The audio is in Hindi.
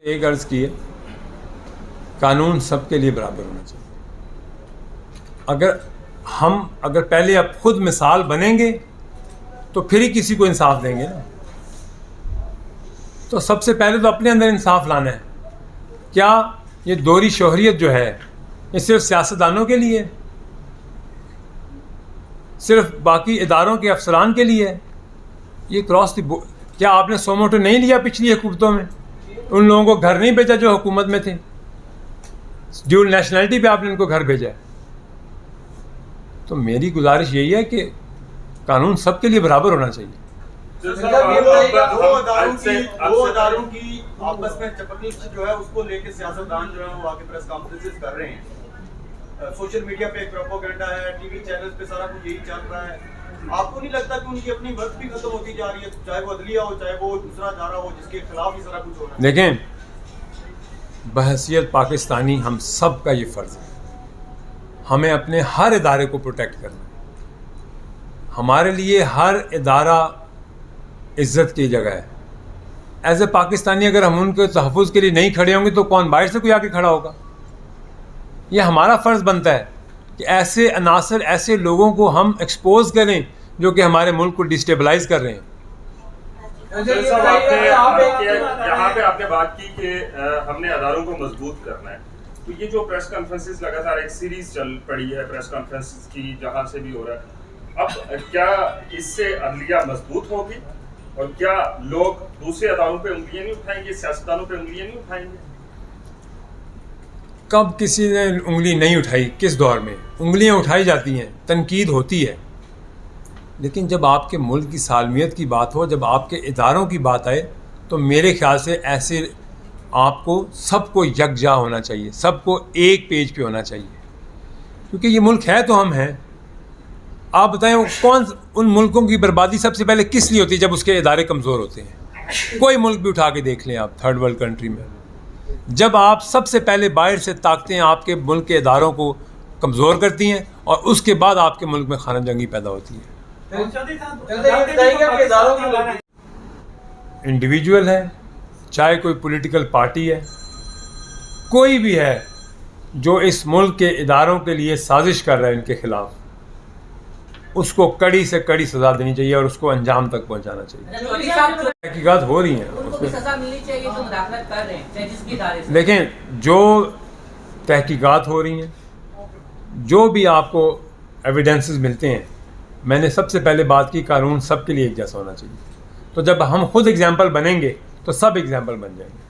एक अर्ज की है, कानून सबके लिए बराबर होना चाहिए। अगर पहले अब खुद मिसाल बनेंगे तो फिर ही किसी को इंसाफ देंगे ना। तो सबसे पहले तो अपने अंदर इंसाफ लाना है। क्या ये दोहरी शोहरियत जो है ये सिर्फ सियासतदानों के लिए, सिर्फ बाकी इदारों के अफसरान के लिए है? ये क्रॉस द क्या आपने सोमोटो नहीं लिया पिछली हुकूमतों में? उन लोगों को घर नहीं भेजा जो हुकूमत में थे, ड्यूल नेशनलिटी पे आपने उनको घर भेजा। तो मेरी गुजारिश यही है कि कानून सबके लिए बराबर होना चाहिए। दो अदारों की आपस में चपकली जो है उसको लेके सियासतदान जो है वो आके प्रेस कॉन्फ्रेंसेस कर रहे हैं। सोशल मीडिया पे एक प्रोपेगेंडा है, टीवी चैनल्स पे सारा कुछ यही चल रहा है। आपको नहीं लगता कि उनकी अपनी वर्क भी खत्म होती जा रही है, चाहे वो अदलिया हो चाहे वो दूसरा अदारा हो जिसके खिलाफ ही सारा कुछ हो रहा है? देखें, बहैसियत पाकिस्तानी हम सब का ये फ़र्ज़ है, हमें अपने हर इदारे को प्रोटेक्ट करना है। हमारे लिए हर इदारा इज़्ज़त की जगह है। एज ए पाकिस्तानी अगर हम उनके तहफ़्फ़ुज़ के लिए नहीं खड़े होंगे तो कौन बाहर से कोई आके खड़ा होगा? ये हमारा फ़र्ज़ बनता है कि ऐसे अनासर, ऐसे लोगों को हम एक्सपोज करें जो कि हमारे मुल्क को डिस्टेबलाइज कर रहे हैं। यहाँ पे आपने बात की कि हमने अदारों को मजबूत करना है, तो ये जो प्रेस कॉन्फ्रेंसेस लगातार एक सीरीज चल पड़ी है प्रेस कॉन्फ्रेंसेस की, जहाँ से भी हो रहा है, अब क्या इससे अदलिया मजबूत होगी और क्या लोग दूसरे अदारों पे उंगलियां नहीं उठाएंगे, सियासतदानों पे उंगलियां नहीं उठाएंगे? कब किसी ने उंगली नहीं उठाई? किस दौर में उंगलियां उठाई जाती हैं, तनकीद होती है, लेकिन जब आपके मुल्क की सालमियत की बात हो, जब आपके इदारों की बात आए, तो मेरे ख्याल से ऐसे आपको सबको यकजा होना चाहिए, सबको एक पेज पे होना चाहिए, क्योंकि ये मुल्क है तो हम हैं। आप बताएं, कौन उन मुल्कों की बर्बादी सबसे पहले किस लिए होती है? जब उसके इदारे कमज़ोर होते हैं। कोई मुल्क भी उठा के देख लें आप, थर्ड वर्ल्ड कंट्री में, जब आप सबसे पहले बाहर से ताकतें आपके मुल्क के इदारों को कमज़ोर करती हैं और उसके बाद आपके मुल्क में खाना जंगी पैदा होती है। इंडिविजुअल है, चाहे कोई पॉलिटिकल पार्टी है, कोई भी है जो इस मुल्क के इदारों के लिए साजिश कर रहा है इनके खिलाफ, उसको कड़ी से कड़ी सजा देनी चाहिए और उसको अंजाम तक पहुंचाना चाहिए। तहकीकात हो रही हैं, देखें, जो तहकीकात हो रही हैं, जो भी आपको एविडेंसेस मिलते हैं, मैंने सबसे पहले बात की कानून सबके लिए एक जैसा होना चाहिए। तो जब हम खुद एग्जाम्पल बनेंगे तो सब एग्जाम्पल बन जाएंगे।